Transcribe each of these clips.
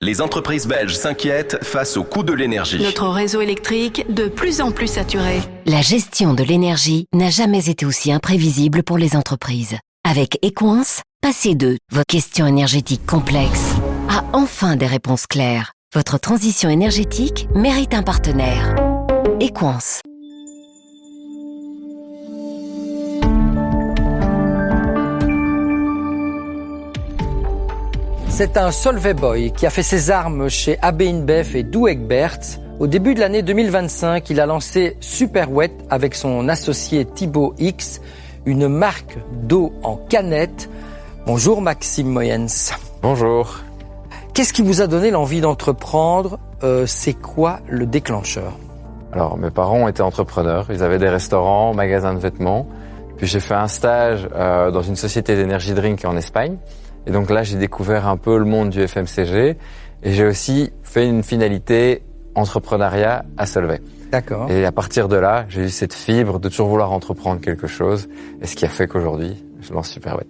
Les entreprises belges s'inquiètent face au coût de l'énergie. Notre réseau électrique de plus en plus saturé. La gestion de l'énergie n'a jamais été aussi imprévisible pour les entreprises. Avec Equance, passez de votre question énergétique complexe à enfin des réponses claires. Votre transition énergétique mérite un partenaire. Equance. C'est un Solvay Boy qui a fait ses armes chez AB InBev et Douwe Egberts. Au début de l'année 2025, il a lancé Super Wet avec son associé Thibaut X, une marque d'eau en canette. Bonjour Maxime Moyens. Bonjour. Qu'est-ce qui vous a donné l'envie d'entreprendre ? C'est quoi le déclencheur ? Alors, mes parents étaient entrepreneurs. Ils avaient des restaurants, magasins de vêtements. Puis j'ai fait un stage dans une société d'énergie drink en Espagne. Et donc là, j'ai découvert un peu le monde du FMCG. Et j'ai aussi fait une finalité entrepreneuriat à Solvay. D'accord. Et à partir de là, j'ai eu cette fibre de toujours vouloir entreprendre quelque chose. Et ce qui a fait qu'aujourd'hui, je lance Super Wet.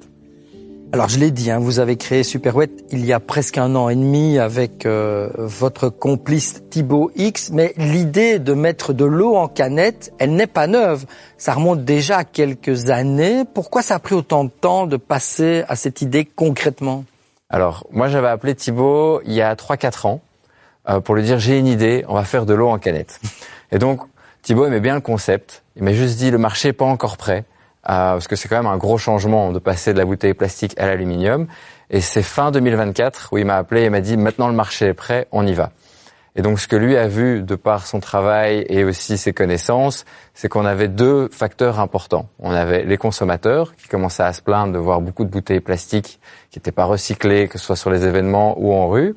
Alors je l'ai dit, vous avez créé Super Wet il y a presque 1 an et demi avec votre complice Thibaut X, mais l'idée de mettre de l'eau en canette, elle n'est pas neuve. Ça remonte déjà à quelques années. Pourquoi ça a pris autant de temps de passer à cette idée concrètement ? Alors, moi j'avais appelé Thibaut il y a 3-4 ans pour lui dire j'ai une idée, on va faire de l'eau en canette. Et donc Thibaut aimait bien le concept, il m'a juste dit le marché n'est pas encore prêt. Parce que c'est quand même un gros changement de passer de la bouteille plastique à l'aluminium. Et c'est fin 2024 où il m'a appelé et m'a dit maintenant le marché est prêt, on y va. Et donc ce que lui a vu de par son travail et aussi ses connaissances, c'est qu'on avait 2 facteurs importants. On avait les consommateurs qui commençaient à se plaindre de voir beaucoup de bouteilles plastiques qui n'étaient pas recyclées, que ce soit sur les événements ou en rue.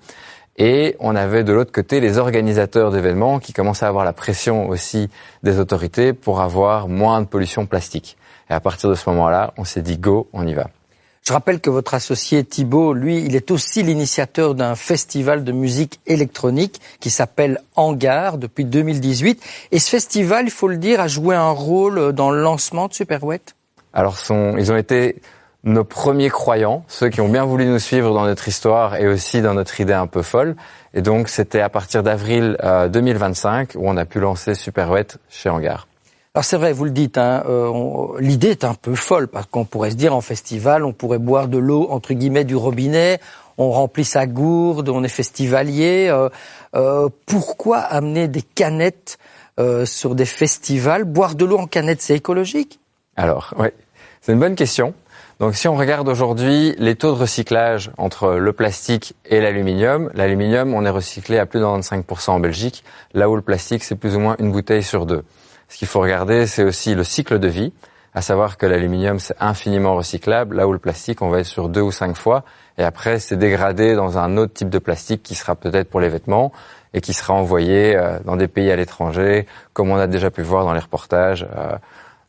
Et on avait de l'autre côté les organisateurs d'événements qui commençaient à avoir la pression aussi des autorités pour avoir moins de pollution plastique. Et à partir de ce moment-là, on s'est dit go, on y va. Je rappelle que votre associé Thibaut, lui, il est aussi l'initiateur d'un festival de musique électronique qui s'appelle Hangar depuis 2018. Et ce festival, il faut le dire, a joué un rôle dans le lancement de Super Wet. Alors, ils ont été nos premiers croyants, ceux qui ont bien voulu nous suivre dans notre histoire et aussi dans notre idée un peu folle. Et donc, c'était à partir d'avril 2025 où on a pu lancer Super Wet chez Hangar. Alors c'est vrai, vous le dites, l'idée est un peu folle parce qu'on pourrait se dire en festival, on pourrait boire de l'eau entre guillemets du robinet, on remplit sa gourde, on est festivalier. Pourquoi amener des canettes sur des festivals ? Boire de l'eau en canette, c'est écologique ? Alors, oui, c'est une bonne question. Donc si on regarde aujourd'hui les taux de recyclage entre le plastique et l'aluminium, on est recyclé à plus de 95% en Belgique, là où le plastique c'est plus ou moins une bouteille sur 2. Ce qu'il faut regarder, c'est aussi le cycle de vie, à savoir que l'aluminium, c'est infiniment recyclable, là où le plastique, on va être sur 2 ou 5 fois, et après, c'est dégradé dans un autre type de plastique qui sera peut-être pour les vêtements, et qui sera envoyé dans des pays à l'étranger, comme on a déjà pu voir dans les reportages,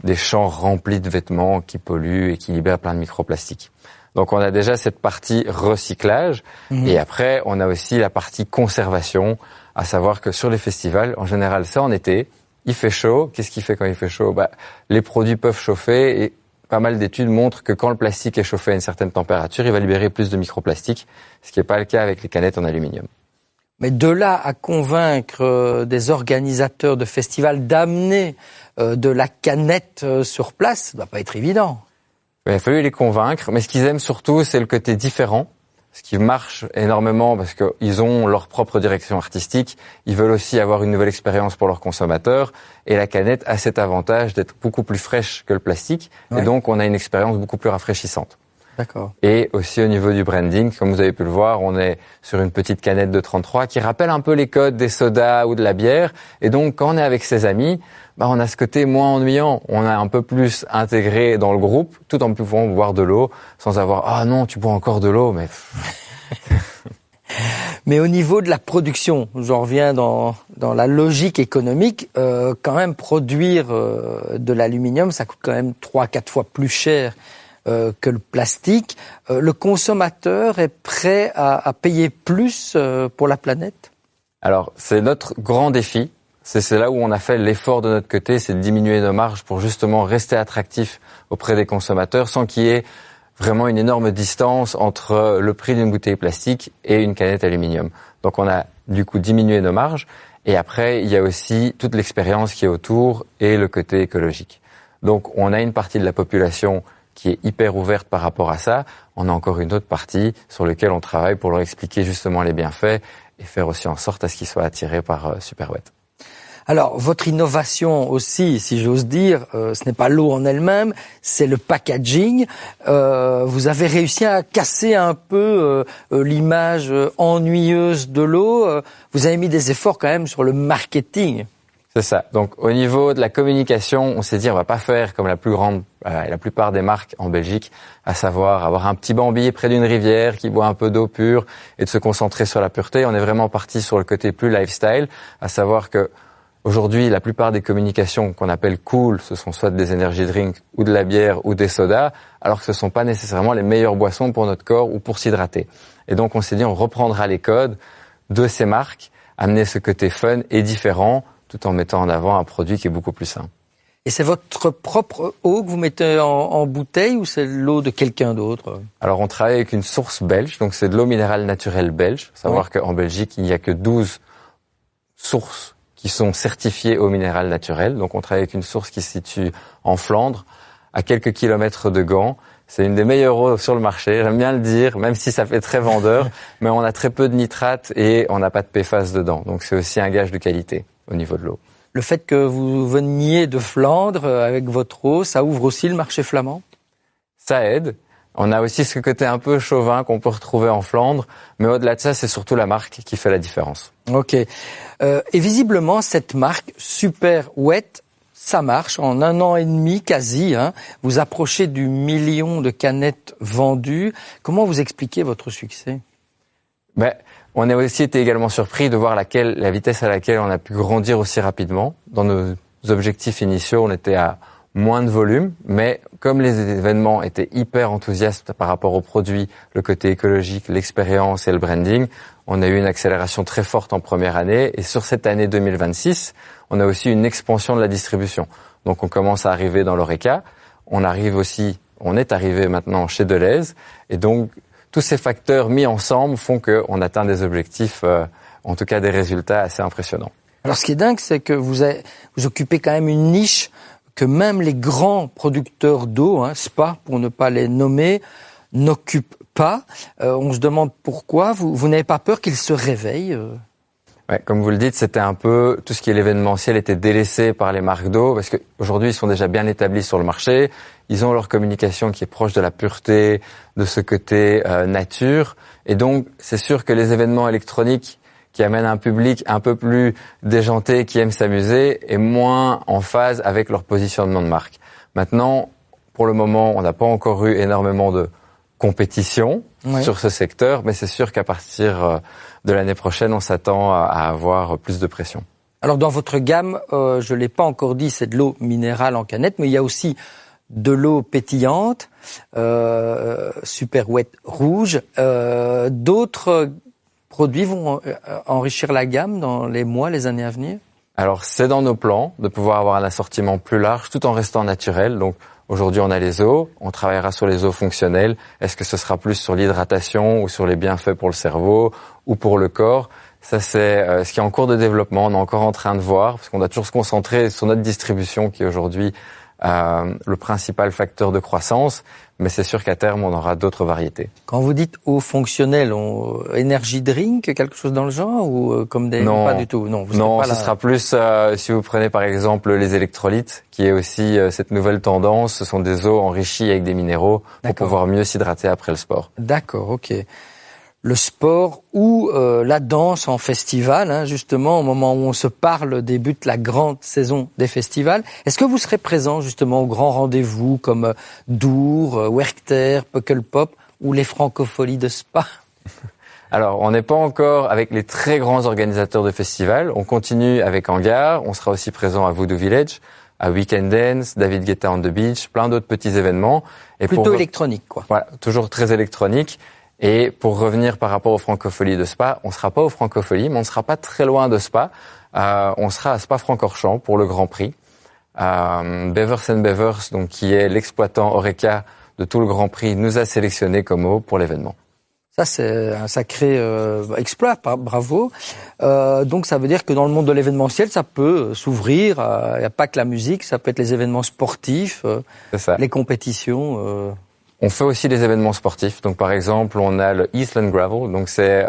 des champs remplis de vêtements qui polluent et qui libèrent plein de microplastiques. Donc on a déjà cette partie recyclage, et après, on a aussi la partie conservation, à savoir que sur les festivals, en général, c'est en été. Il fait chaud. Qu'est-ce qu'il fait quand il fait chaud ? Les produits peuvent chauffer et pas mal d'études montrent que quand le plastique est chauffé à une certaine température, il va libérer plus de microplastiques, ce qui n'est pas le cas avec les canettes en aluminium. Mais de là à convaincre des organisateurs de festivals d'amener de la canette sur place, ça ne doit pas être évident. Il a fallu les convaincre, mais ce qu'ils aiment surtout, c'est le côté différent. Ce qui marche énormément parce qu'ils ont leur propre direction artistique, ils veulent aussi avoir une nouvelle expérience pour leurs consommateurs et la canette a cet avantage d'être beaucoup plus fraîche que le plastique et donc on a une expérience beaucoup plus rafraîchissante. D'accord. Et aussi au niveau du branding, comme vous avez pu le voir, on est sur une petite canette de 33 qui rappelle un peu les codes des sodas ou de la bière et donc quand on est avec ses amis, on a ce côté moins ennuyant, on a un peu plus intégré dans le groupe, tout en pouvant boire de l'eau, sans avoir « Ah non, tu bois encore de l'eau », mais... Mais au niveau de la production, j'en reviens dans la logique économique, quand même produire de l'aluminium, ça coûte quand même 3-4 fois plus cher que le plastique. Le consommateur est prêt à payer plus pour la planète ? Alors, c'est notre grand défi. C'est là où on a fait l'effort de notre côté, c'est de diminuer nos marges pour justement rester attractif auprès des consommateurs sans qu'il y ait vraiment une énorme distance entre le prix d'une bouteille plastique et une canette aluminium. Donc on a du coup diminué nos marges. Et après, il y a aussi toute l'expérience qui est autour et le côté écologique. Donc on a une partie de la population qui est hyper ouverte par rapport à ça. On a encore une autre partie sur laquelle on travaille pour leur expliquer justement les bienfaits et faire aussi en sorte à ce qu'ils soient attirés par Superwet. Alors, votre innovation aussi, si j'ose dire, ce n'est pas l'eau en elle-même, c'est le packaging. Vous avez réussi à casser un peu l'image ennuyeuse de l'eau. Vous avez mis des efforts quand même sur le marketing. C'est ça. Donc, au niveau de la communication, on s'est dit on va pas faire comme la plupart des marques en Belgique, à savoir avoir un petit Bambi près d'une rivière qui boit un peu d'eau pure et de se concentrer sur la pureté. On est vraiment parti sur le côté plus lifestyle, à savoir que aujourd'hui, la plupart des communications qu'on appelle cool, ce sont soit des energy drinks ou de la bière ou des sodas, alors que ce sont pas nécessairement les meilleures boissons pour notre corps ou pour s'hydrater. Et donc, on s'est dit on reprendra les codes de ces marques, amener ce côté fun et différent, tout en mettant en avant un produit qui est beaucoup plus sain. Et c'est votre propre eau que vous mettez en bouteille ou c'est l'eau de quelqu'un d'autre? Alors, on travaille avec une source belge, donc c'est de l'eau minérale naturelle belge. Faut savoir qu'en Belgique, il n'y a que 12 sources qui sont certifiées eau minérale naturelle. Donc, on travaille avec une source qui se situe en Flandre, à quelques kilomètres de Gand. C'est une des meilleures eaux sur le marché, j'aime bien le dire, même si ça fait très vendeur, mais on a très peu de nitrates et on n'a pas de PFAS dedans. Donc, c'est aussi un gage de qualité au niveau de l'eau. Le fait que vous veniez de Flandre avec votre eau, ça ouvre aussi le marché flamand? Ça aide. On a aussi ce côté un peu chauvin qu'on peut retrouver en Flandre, mais au-delà de ça, c'est surtout la marque qui fait la différence. Ok. Et visiblement, cette marque Superwet, ça marche en 1 an et demi quasi. Vous approchez du 1 million de canettes vendues. Comment vous expliquez votre succès? On a aussi été également surpris de voir la vitesse à laquelle on a pu grandir aussi rapidement. Dans nos objectifs initiaux, on était à moins de volume, mais comme les événements étaient hyper enthousiastes par rapport aux produits, le côté écologique, l'expérience et le branding, on a eu une accélération très forte en première année. Et sur cette année 2026, on a aussi une expansion de la distribution. Donc on commence à arriver dans l'Horeca, on est arrivé maintenant chez Delhaize, et donc tous ces facteurs mis ensemble font qu'on atteint des objectifs, en tout cas des résultats assez impressionnants. Alors ce qui est dingue, c'est que vous occupez quand même une niche que même les grands producteurs d'eau, Spa pour ne pas les nommer, n'occupent pas. On se demande pourquoi. Vous n'avez pas peur qu'ils se réveillent? Ouais, comme vous le dites, c'était un peu tout ce qui est l'événementiel était délaissé par les marques d'eau parce qu'aujourd'hui ils sont déjà bien établis sur le marché. Ils ont leur communication qui est proche de la pureté, de ce côté nature, et donc c'est sûr que les événements électroniques qui amènent un public un peu plus déjanté, qui aime s'amuser, est moins en phase avec leur positionnement de marque. Maintenant, pour le moment, on n'a pas encore eu énormément de compétition sur ce secteur, mais c'est sûr qu'à partir de l'année prochaine, on s'attend à avoir plus de pression. Alors dans votre gamme, je l'ai pas encore dit, c'est de l'eau minérale en canette, mais il y a aussi de l'eau pétillante, Superwet rouge. D'autres produits vont enrichir la gamme dans les mois, les années à venir? Alors c'est dans nos plans de pouvoir avoir un assortiment plus large tout en restant naturel. Donc aujourd'hui on a les eaux, on travaillera sur les eaux fonctionnelles. Est-ce que ce sera plus sur l'hydratation ou sur les bienfaits pour le cerveau ou pour le corps? Ça c'est ce qui est en cours de développement, on est encore en train de voir parce qu'on doit toujours se concentrer sur notre distribution qui est aujourd'hui le principal facteur de croissance, mais c'est sûr qu'à terme, on aura d'autres variétés. Quand vous dites eau fonctionnelle, energy drink, quelque chose dans le genre, ou comme des... Non, pas du tout. Non, ce sera plus, si vous prenez par exemple les électrolytes, qui est aussi cette nouvelle tendance, ce sont des eaux enrichies avec des minéraux pour pouvoir mieux s'hydrater après le sport. D'accord, ok. Le sport ou la danse en festival, justement, au moment où on se parle, débute la grande saison des festivals. Est-ce que vous serez présent justement aux grands rendez-vous comme Dour, Werchter, Pukkelpop ou les Francopholies de Spa? Alors, on n'est pas encore avec les très grands organisateurs de festivals. On continue avec Hangar. On sera aussi présent à Voodoo Village, à Weekend Dance, David Guetta on the Beach, plein d'autres petits événements. Et plutôt électronique, quoi. Voilà, toujours très électronique. Et pour revenir par rapport aux Francopholies de Spa, on ne sera pas aux Francopholies, mais on ne sera pas très loin de Spa. On sera à Spa-Francorchamps pour le Grand Prix. Bevers & Bevers, donc qui est l'exploitant Horeca de tout le Grand Prix, nous a sélectionné comme eau pour l'événement. Ça, c'est un sacré exploit, bravo. Donc, ça veut dire que dans le monde de l'événementiel, ça peut s'ouvrir. Il n'y a pas que la musique, ça peut être les événements sportifs, les compétitions. On fait aussi des événements sportifs. Donc, par exemple, on a le Eastland Gravel. Donc, c'est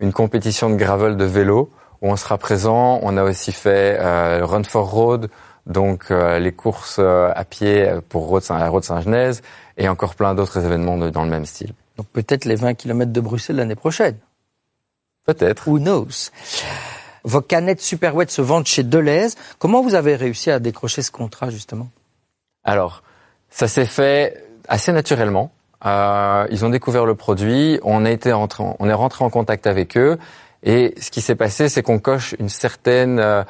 une compétition de gravel de vélo où on sera présent. On a aussi fait Run for Road, donc les courses à pied pour la Road Saint-Genèse et encore plein d'autres événements dans le même style. Donc peut-être les 20 km de Bruxelles l'année prochaine. Peut-être. Who knows? Vos canettes Super Wet se vendent chez Deleuze. Comment vous avez réussi à décrocher ce contrat, justement? Alors, ça s'est fait assez naturellement. Ils ont découvert le produit, on est rentré en contact avec eux, et ce qui s'est passé, c'est qu'on coche une certaine,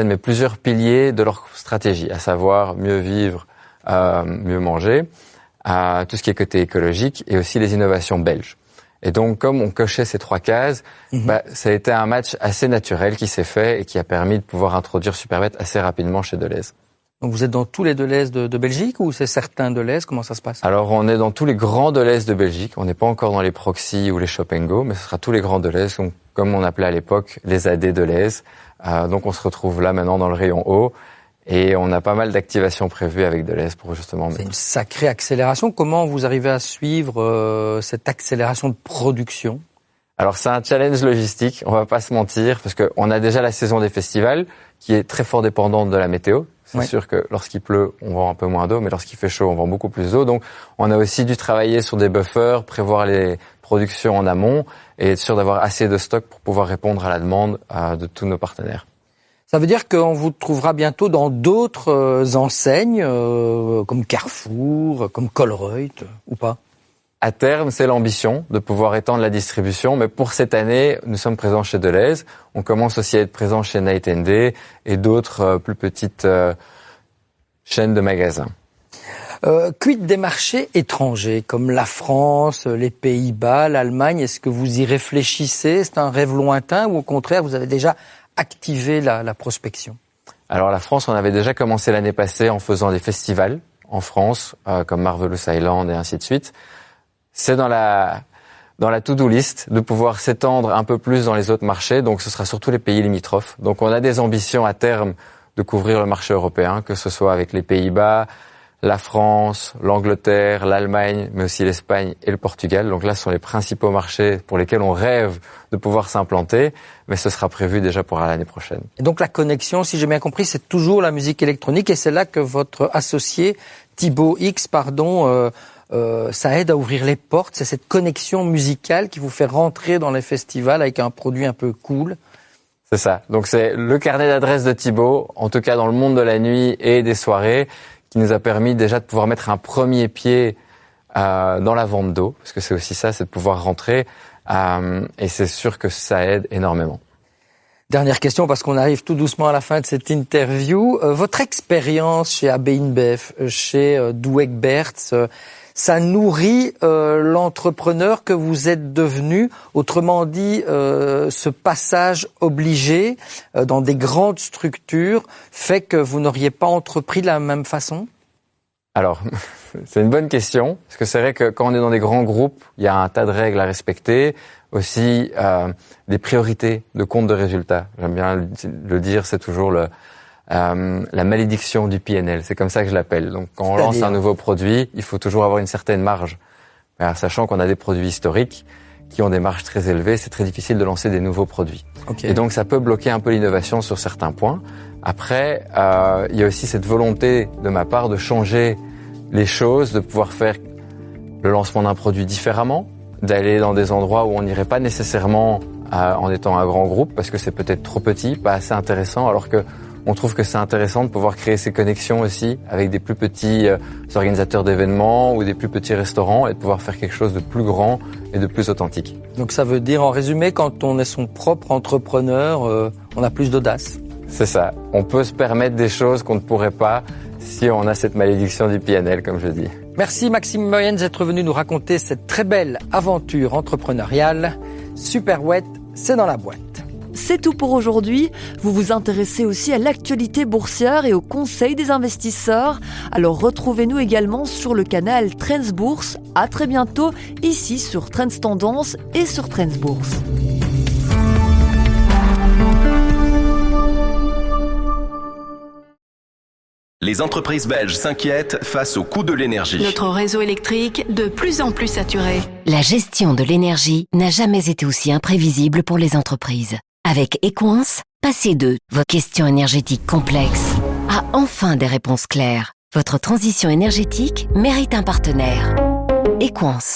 mais plusieurs piliers de leur stratégie, à savoir mieux vivre, mieux manger, tout ce qui est côté écologique et aussi les innovations belges. Et donc, comme on cochait ces 3 cases, ça a été un match assez naturel qui s'est fait et qui a permis de pouvoir introduire Superwet assez rapidement chez Deleuze. Donc vous êtes dans tous les Deleuze de Belgique ou c'est certains Deleuze? Comment ça se passe? Alors, on est dans tous les grands Deleuze de Belgique. On n'est pas encore dans les Proxy ou les Shop & Go, mais ce sera tous les grands Deleuze, comme on appelait à l'époque les AD Deleuze. Donc, on se retrouve là maintenant dans le rayon haut. Et on a pas mal d'activations prévues avec Deleuze pour justement... C'est une sacrée accélération. Comment vous arrivez à suivre cette accélération de production? Alors c'est un challenge logistique, on va pas se mentir, parce qu'on a déjà la saison des festivals qui est très fort dépendante de la météo. C'est sûr que lorsqu'il pleut, on vend un peu moins d'eau, mais lorsqu'il fait chaud, on vend beaucoup plus d'eau. Donc on a aussi dû travailler sur des buffers, prévoir les productions en amont et être sûr d'avoir assez de stock pour pouvoir répondre à la demande de tous nos partenaires. Ça veut dire qu'on vous trouvera bientôt dans d'autres enseignes, comme Carrefour, comme Colruyt, ou pas? À terme, c'est l'ambition de pouvoir étendre la distribution, mais pour cette année, nous sommes présents chez Deleuze. On commence aussi à être présents chez Night & Day et d'autres plus petites chaînes de magasins. Quid des marchés étrangers, comme la France, les Pays-Bas, l'Allemagne? Est-ce que vous y réfléchissez? C'est un rêve lointain ou au contraire, vous avez déjà activé la prospection? Alors la France, on avait déjà commencé l'année passée en faisant des festivals en France, comme Marvelous Island et ainsi de suite. C'est dans la to-do list de pouvoir s'étendre un peu plus dans les autres marchés, donc ce sera surtout les pays limitrophes. Donc on a des ambitions à terme de couvrir le marché européen, que ce soit avec les Pays-Bas, la France, l'Angleterre, l'Allemagne, mais aussi l'Espagne et le Portugal. Donc là, ce sont les principaux marchés pour lesquels on rêve de pouvoir s'implanter, mais ce sera prévu déjà pour l'année prochaine. Et donc la connexion, si j'ai bien compris, c'est toujours la musique électronique et c'est là que votre associé Thibaut X, ça aide à ouvrir les portes. C'est cette connexion musicale qui vous fait rentrer dans les festivals avec un produit un peu cool. C'est ça. Donc c'est le carnet d'adresses de Thibaut, en tout cas dans le monde de la nuit et des soirées, qui nous a permis déjà de pouvoir mettre un premier pied dans la vente d'eau, parce que c'est aussi ça, c'est de pouvoir rentrer, et c'est sûr que ça aide énormément. Dernière question, parce qu'on arrive tout doucement à la fin de cette interview. Votre expérience chez AB InBev, chez Douek Berthes, ça nourrit l'entrepreneur que vous êtes devenu. Autrement dit, ce passage obligé dans des grandes structures fait que vous n'auriez pas entrepris de la même façon? Alors, c'est une bonne question, parce que c'est vrai que quand on est dans des grands groupes, il y a un tas de règles à respecter, aussi des priorités de compte de résultats. J'aime bien le dire, c'est toujours la malédiction du PNL, c'est comme ça que je l'appelle. Donc quand on lance un nouveau produit, il faut toujours avoir une certaine marge. Alors, sachant qu'on a des produits historiques qui ont des marges très élevées, c'est très difficile de lancer des nouveaux produits. Okay. Et donc ça peut bloquer un peu l'innovation sur certains points. Après, il y a aussi cette volonté de ma part de changer les choses, de pouvoir faire le lancement d'un produit différemment, d'aller dans des endroits où on n'irait pas nécessairement en étant un grand groupe, parce que c'est peut-être trop petit, pas assez intéressant, alors que on trouve que c'est intéressant de pouvoir créer ces connexions aussi avec des plus petits organisateurs d'événements ou des plus petits restaurants et de pouvoir faire quelque chose de plus grand et de plus authentique. Donc ça veut dire, en résumé, quand on est son propre entrepreneur, on a plus d'audace. C'est ça. On peut se permettre des choses qu'on ne pourrait pas si on a cette malédiction du PNL, comme je dis. Merci Maxime Moyens d'être venu nous raconter cette très belle aventure entrepreneuriale. Super Wet, c'est dans la boîte. c'est tout pour aujourd'hui. Vous vous intéressez aussi à l'actualité boursière et aux conseils des investisseurs. Alors retrouvez-nous également sur le canal Trends Bourse. À très bientôt ici sur Trends Tendance et sur Trends Bourse. Les entreprises belges s'inquiètent face au coût de l'énergie. Notre réseau électrique de plus en plus saturé. La gestion de l'énergie n'a jamais été aussi imprévisible pour les entreprises. Avec Equance, passez de vos questions énergétiques complexes à enfin des réponses claires. Votre transition énergétique mérite un partenaire. Equance.